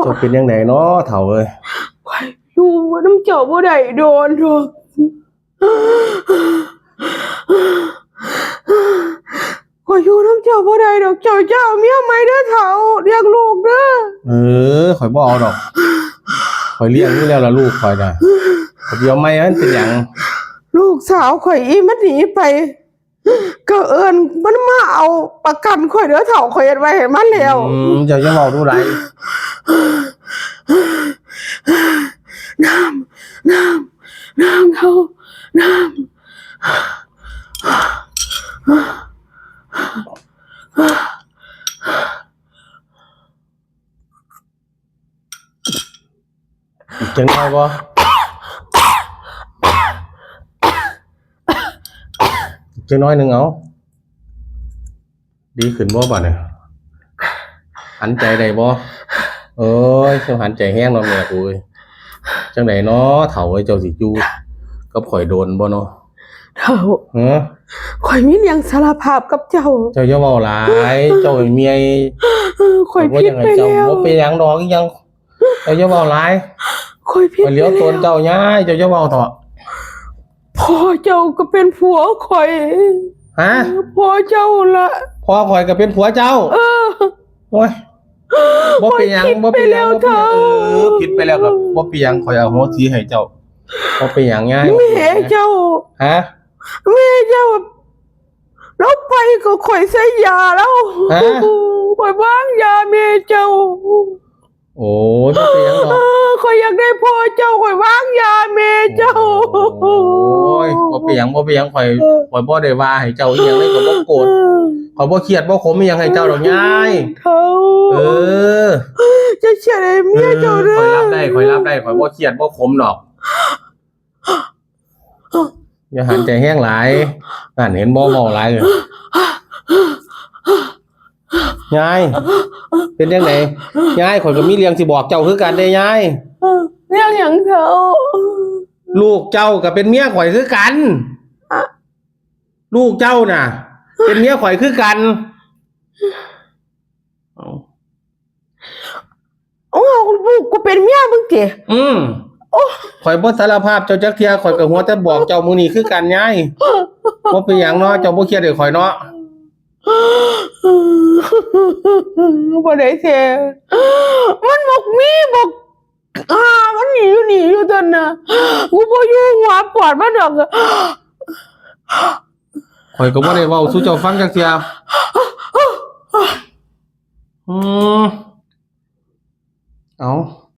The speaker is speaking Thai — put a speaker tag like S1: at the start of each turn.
S1: จะเป็นยังไงเนาะเฒ่าเอ้ย
S2: อยู่น้ำเจ้าบ่ได้โดนหรอกข่อยอยู่น้ำเจ้าบ่ได้ดอกเจ้าเมียใหม่เด้อเฒ่าเลี้ยงลูกเด้อ
S1: ข่อยบ่เอาดอกข่อยเลี้ยงอยู่แล้วล่ะลูกข่อยน่ะเดี๋ยวไม่มันเป็นหยัง
S2: ลูกสาวข่อยมันหนีไปก็เอิ้นมันมาเอาประกันข่อยเด้อเฒ่าข่อยเฮ็ดไว้ให้มันแล้ว
S1: เจ้าจะเว้าดูหลาย
S2: น้ำเฒ่าน้ำ
S1: จังไงบ่จังน้อยหนึ่งเอาดีขึ้นบ่บัดเนี่ยหันใจได้บ่เอ้ยเจ้าหันใจแห้งเนาะแม่กูเอ้ยจังไดเนาะเฒ่าเอ้ยเจ้าสิอยู่กับข่อยโดนบ่เนาะ
S2: เฒ่าข่อยมีเรื่องสารภาพกับเจ้า
S1: อย่าเว้าหลายเจ้าเมีย
S2: ข่อยผิดไปแล้ว
S1: บ่เป็นหยังดอกยังอย่าเว้าหลาย
S2: ข่อยผิดไปแล้ว
S1: เหลียวตนเจ้าย้ายเจ้าอย่าเว้าเถาะ
S2: พ่อเจ้าก็เป็นผัวข่อยพ่อเจ้าละ
S1: พ่อข่อยก็เป็นผัวเจ้าโอ้ยบ่เป็นหยังบ่เป็นหยังผิดไปแล้วก็บ่เป็นหยังข่อยเอาโหสิให้เจ้าบ่เป็นหยังย้าย
S2: แม่เจ้าแม่เจ้าแล้วไปก็ข่อยใส่ยาแล้วข่อยวางยาแม่เจ้า
S1: โอ้ยบ่เป็นหยังดอก
S2: ข่อยอยากได้พ่อเจ้าข่อยวางยาแม่เจ้า
S1: โอ้ยบ่เป็นหยังข่อยบ่ได้ว่าให้เจ้าอีหยังเลยก็บ่โกรธข่อยบ่เครียดบ่ขมอีหยังให้เจ้าดอกยาย
S2: จะเชื่อได้เมียเจ้าเด้อ
S1: ข่อยรับได้ข่อยบ่เครียดบ่ขมดอกอย่าหันใจแห้งหลายนั่นเห็นบ่เมาหลายเลยยายเป็นจังไดยายข่อยก็มีเรื่องสิบอกเจ้าคือกันเด้ยาย
S2: เรื่องหยังเฒ่า
S1: ลูกเจ้าก็เป็นเมียข่อยคือกันลูกเจ้าน่ะเป็นเมียข่อยคือกัน
S2: ลูกกูเป็นเมียมึงติ
S1: ข่อยบ่สารภาพเจ้าจักเที่ยข่อยก็หัวแต่บอกเจ้ามื้อนี้คือกันยายบ่เป็นหยังเนาะเจ้าบ่เครียดให้ข่อยเนาะ
S2: บ่ได้แท้มันบอกมีบอกมันหนีอยู่ตอนน่ะกูบ่อยู่หัวปอดมันดอก
S1: ข่อยก็บ่ได้เว้าสู่เจ้าฟังจักเที่ยเอ้า